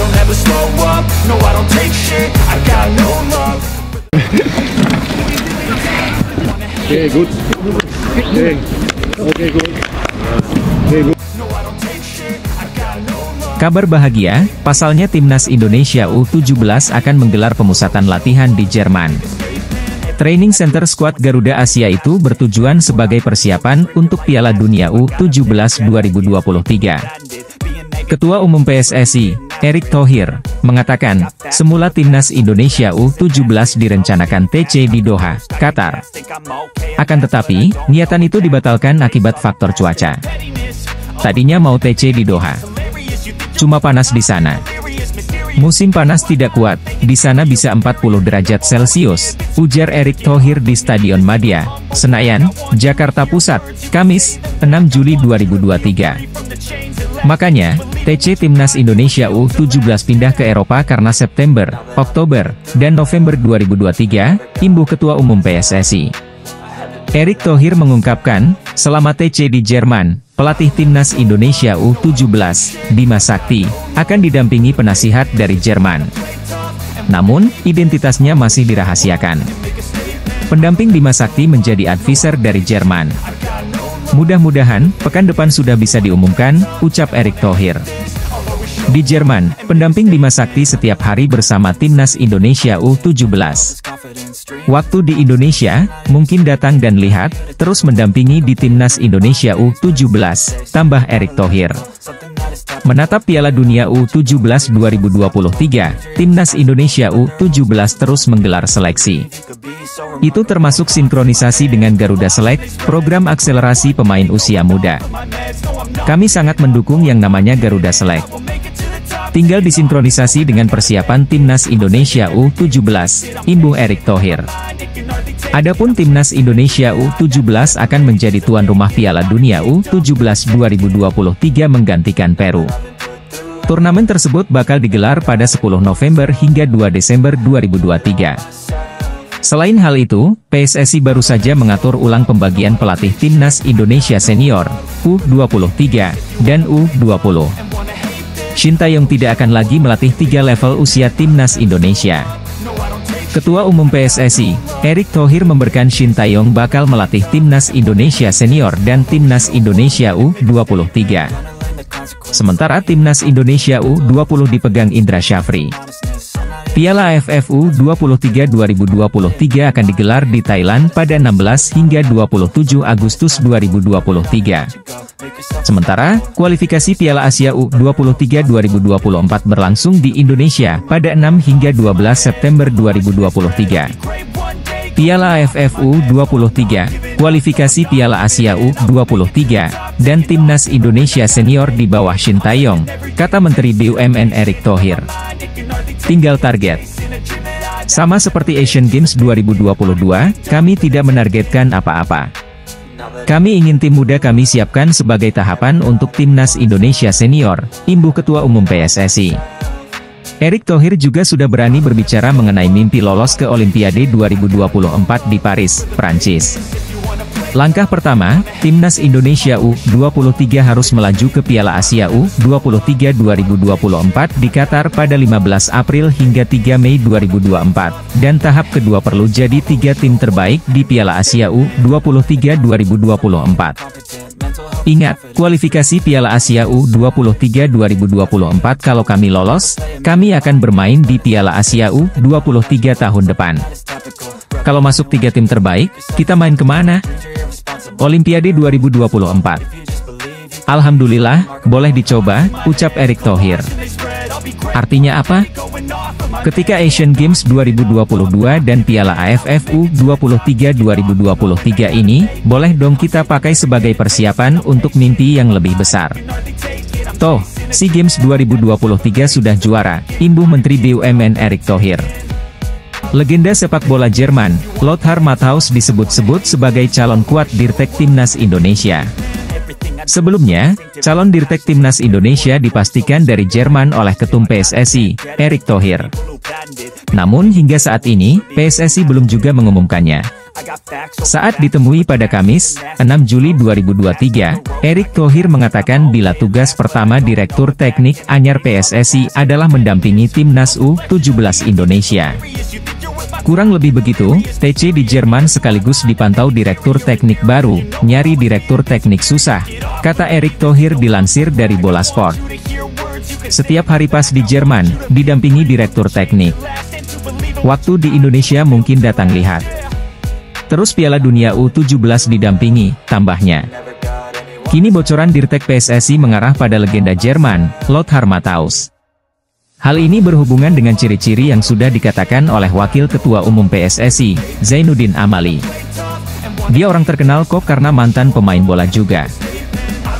don't ever slow up, no I don't take shit, I got no love. Okay, good. Okay, okay, good. Okay, good. Kabar bahagia, pasalnya Timnas Indonesia U17 akan menggelar pemusatan latihan di Jerman. Training Center skuad Garuda Asia itu bertujuan sebagai persiapan untuk Piala Dunia U17 2023. Ketua Umum PSSI, Erick Thohir, mengatakan, semula Timnas Indonesia U17 direncanakan TC di Doha, Qatar. Akan tetapi, niatan itu dibatalkan akibat faktor cuaca. Tadinya mau TC di Doha. Cuma panas di sana. Musim panas tidak kuat, di sana bisa 40 derajat Celcius, ujar Erick Thohir di Stadion Madia, Senayan, Jakarta Pusat, Kamis, 6 Juli 2023. Makanya, TC Timnas Indonesia U17 pindah ke Eropa karena September, Oktober, dan November 2023, imbuh Ketua Umum PSSI. Erick Thohir mengungkapkan, selama TC di Jerman, pelatih Timnas Indonesia U17, Bima Sakti, akan didampingi penasihat dari Jerman. Namun, identitasnya masih dirahasiakan. Pendamping Bima Sakti menjadi advisor dari Jerman. Mudah-mudahan, pekan depan sudah bisa diumumkan, ucap Erick Thohir. Di Jerman, pendamping Bima Sakti setiap hari bersama Timnas Indonesia U17. Waktu di Indonesia, mungkin datang dan lihat, terus mendampingi di Timnas Indonesia U17, tambah Erick Thohir. Menatap Piala Dunia U17 2023, Timnas Indonesia U17 terus menggelar seleksi. Itu termasuk sinkronisasi dengan Garuda Select, program akselerasi pemain usia muda. Kami sangat mendukung yang namanya Garuda Select. Tinggal disinkronisasi dengan persiapan Timnas Indonesia U17, imbuh Erick Thohir. Adapun Timnas Indonesia U17 akan menjadi tuan rumah Piala Dunia U17 2023 menggantikan Peru. Turnamen tersebut bakal digelar pada 10 November hingga 2 Desember 2023. Selain hal itu, PSSI baru saja mengatur ulang pembagian pelatih Timnas Indonesia Senior, U23, dan U20. Shin Tae-yong tidak akan lagi melatih 3 level usia Timnas Indonesia. Ketua Umum PSSI, Erick Thohir memberkan Shin Tae-yong bakal melatih Timnas Indonesia Senior dan Timnas Indonesia U23. Sementara Timnas Indonesia U20 dipegang Indra Syafri. Piala AFF U23 2023 akan digelar di Thailand pada 16 hingga 27 Agustus 2023. Sementara, kualifikasi Piala Asia U23 2024 berlangsung di Indonesia pada 6 hingga 12 September 2023. Piala AFF U23, kualifikasi Piala Asia U23, dan Timnas Indonesia Senior di bawah Shin Tae-yong, kata Menteri BUMN Erick Thohir. Tinggal target. Sama seperti Asian Games 2022, kami tidak menargetkan apa-apa. Kami ingin tim muda kami siapkan sebagai tahapan untuk Timnas Indonesia Senior, imbuh Ketua Umum PSSI. Erick Thohir juga sudah berani berbicara mengenai mimpi lolos ke Olimpiade 2024 di Paris, Prancis. Langkah pertama, Timnas Indonesia U23 harus melaju ke Piala Asia U23 2024 di Qatar pada 15 April hingga 3 Mei 2024, dan tahap kedua perlu jadi 3 tim terbaik di Piala Asia U23 2024. Ingat, kualifikasi Piala Asia U23 2024 kalau kami lolos, kami akan bermain di Piala Asia U23 tahun depan. Kalau masuk 3 tim terbaik, kita main kemana? Olimpiade 2024. Alhamdulillah, boleh dicoba, ucap Erick Thohir. Artinya apa? Ketika Asian Games 2022 dan Piala AFF U23 2023 ini, boleh dong kita pakai sebagai persiapan untuk mimpi yang lebih besar. Toh, SEA Games 2023 sudah juara, imbuh Menteri BUMN Erick Thohir. Legenda sepak bola Jerman, Lothar Matthaus disebut-sebut sebagai calon kuat Dirtek Timnas Indonesia. Sebelumnya, calon Dirtek Timnas Indonesia dipastikan dari Jerman oleh Ketum PSSI, Erick Thohir. Namun hingga saat ini, PSSI belum juga mengumumkannya. Saat ditemui pada Kamis, 6 Juli 2023, Erick Thohir mengatakan bila tugas pertama Direktur Teknik Anyar PSSI adalah mendampingi Timnas U17 Indonesia. Kurang lebih begitu, TC di Jerman sekaligus dipantau Direktur Teknik baru, nyari Direktur Teknik susah, kata Erick Thohir dilansir dari Bola Sport. Setiap hari pas di Jerman, didampingi Direktur Teknik. Waktu di Indonesia mungkin datang lihat. Terus Piala Dunia U17 didampingi, tambahnya. Kini bocoran Dirtek PSSI mengarah pada legenda Jerman, Lothar Matthaus. Hal ini berhubungan dengan ciri-ciri yang sudah dikatakan oleh Wakil Ketua Umum PSSI, Zainuddin Amali. Dia orang terkenal kok karena mantan pemain bola juga.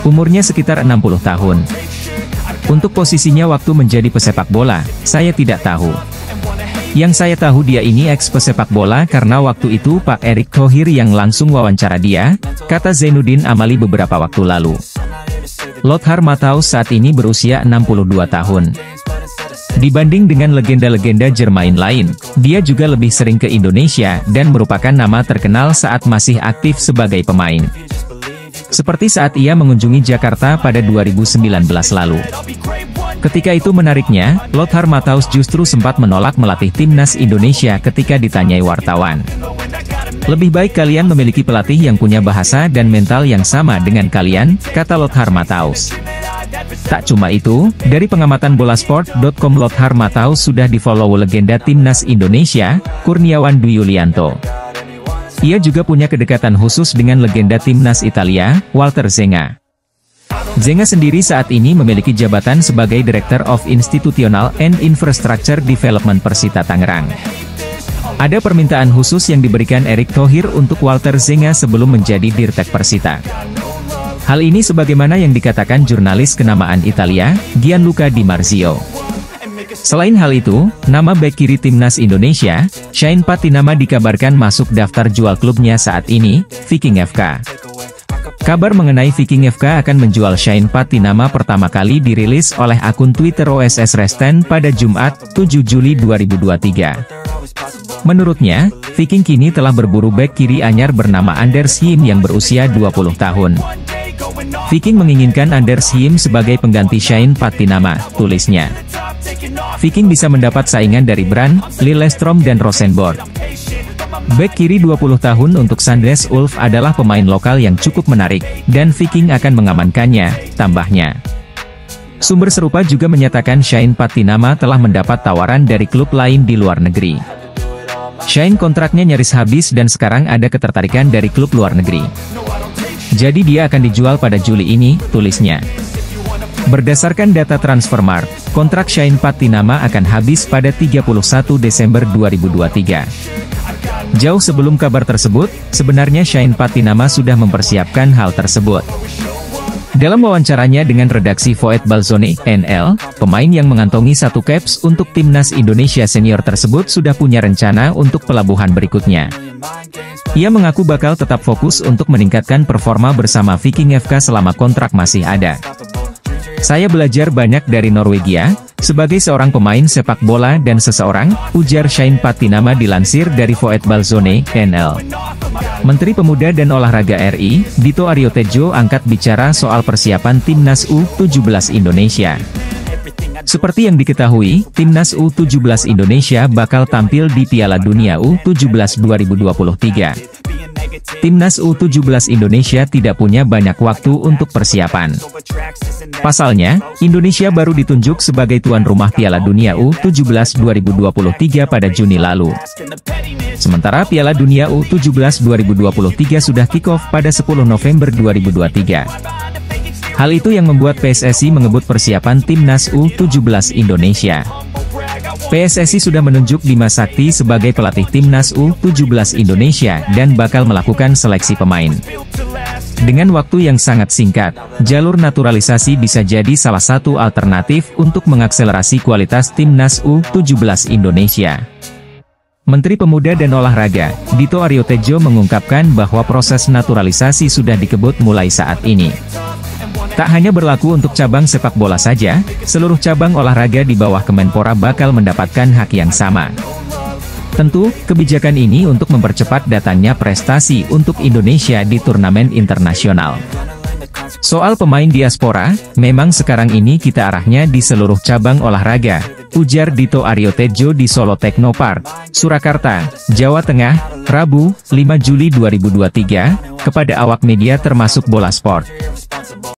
Umurnya sekitar 60 tahun. Untuk posisinya waktu menjadi pesepak bola, saya tidak tahu. Yang saya tahu dia ini ex-pesepak bola karena waktu itu Pak Erick Thohir yang langsung wawancara dia, kata Zainuddin Amali beberapa waktu lalu. Lothar Matthaus saat ini berusia 62 tahun. Dibanding dengan legenda-legenda Jerman lain, dia juga lebih sering ke Indonesia dan merupakan nama terkenal saat masih aktif sebagai pemain. Seperti saat ia mengunjungi Jakarta pada 2019 lalu. Ketika itu menariknya, Lothar Matthaus justru sempat menolak melatih Timnas Indonesia ketika ditanyai wartawan. Lebih baik kalian memiliki pelatih yang punya bahasa dan mental yang sama dengan kalian, kata Lothar Matthaus. Tak cuma itu, dari pengamatan bolasport.com Lothar Matthaus sudah di-follow legenda Timnas Indonesia, Kurniawan Dwi Yulianto. Ia juga punya kedekatan khusus dengan legenda Timnas Italia, Walter Zenga. Zenga sendiri saat ini memiliki jabatan sebagai Director of Institutional and Infrastructure Development Persita Tangerang. Ada permintaan khusus yang diberikan Erick Thohir untuk Walter Zenga sebelum menjadi Dirtek Persita. Hal ini sebagaimana yang dikatakan jurnalis kenamaan Italia, Gianluca Di Marzio. Selain hal itu, nama bek kiri Timnas Indonesia, Shane Patinama dikabarkan masuk daftar jual klubnya saat ini, Viking FK. Kabar mengenai Viking FK akan menjual Shane Patinama pertama kali dirilis oleh akun Twitter OSS Resten pada Jumat, 7 Juli 2023. Menurutnya, Viking kini telah berburu bek kiri anyar bernama Anders Him yang berusia 20 tahun. Viking menginginkan Anders Him sebagai pengganti Shane Patinama, tulisnya. Viking bisa mendapat saingan dari Brand, Lillestrøm dan Rosenborg. Bek kiri 20 tahun untuk Sandnes Ulf adalah pemain lokal yang cukup menarik, dan Viking akan mengamankannya, tambahnya. Sumber serupa juga menyatakan Shane Patinama telah mendapat tawaran dari klub lain di luar negeri. Shane kontraknya nyaris habis dan sekarang ada ketertarikan dari klub luar negeri. Jadi dia akan dijual pada Juli ini, tulisnya. Berdasarkan data Transfermarkt, kontrak Shane Patinama akan habis pada 31 Desember 2023. Jauh sebelum kabar tersebut, sebenarnya Shane Patinama sudah mempersiapkan hal tersebut. Dalam wawancaranya dengan redaksi Voet Balzone, NL, pemain yang mengantongi 1 caps untuk Timnas Indonesia senior tersebut sudah punya rencana untuk pelabuhan berikutnya. Ia mengaku bakal tetap fokus untuk meningkatkan performa bersama Viking FK selama kontrak masih ada. Saya belajar banyak dari Norwegia, sebagai seorang pemain sepak bola dan seseorang, ujar Shane Patinama dilansir dari Voet Balzone, NL. Menteri Pemuda dan Olahraga RI, Dito Aryo Tejo angkat bicara soal persiapan Timnas U17 Indonesia. Seperti yang diketahui, Timnas U17 Indonesia bakal tampil di Piala Dunia U17 2023. Timnas U17 Indonesia tidak punya banyak waktu untuk persiapan. Pasalnya, Indonesia baru ditunjuk sebagai tuan rumah Piala Dunia U17 2023 pada Juni lalu. Sementara Piala Dunia U17 2023 sudah kick-off pada 10 November 2023. Hal itu yang membuat PSSI mengebut persiapan Timnas U17 Indonesia. PSSI sudah menunjuk Bima Sakti sebagai pelatih Timnas U17 Indonesia dan bakal melakukan seleksi pemain. Dengan waktu yang sangat singkat, jalur naturalisasi bisa jadi salah satu alternatif untuk mengakselerasi kualitas Timnas U17 Indonesia. Menteri Pemuda dan Olahraga, Dito Aryo Tejo mengungkapkan bahwa proses naturalisasi sudah dikebut mulai saat ini. Tak hanya berlaku untuk cabang sepak bola saja, seluruh cabang olahraga di bawah Kemenpora bakal mendapatkan hak yang sama. Tentu, kebijakan ini untuk mempercepat datangnya prestasi untuk Indonesia di turnamen internasional. Soal pemain diaspora, memang sekarang ini kita arahnya di seluruh cabang olahraga, ujar Dito Aryo Tejo di Solo Technopark, Surakarta, Jawa Tengah, Rabu, 5 Juli 2023, kepada awak media termasuk Bola Sport.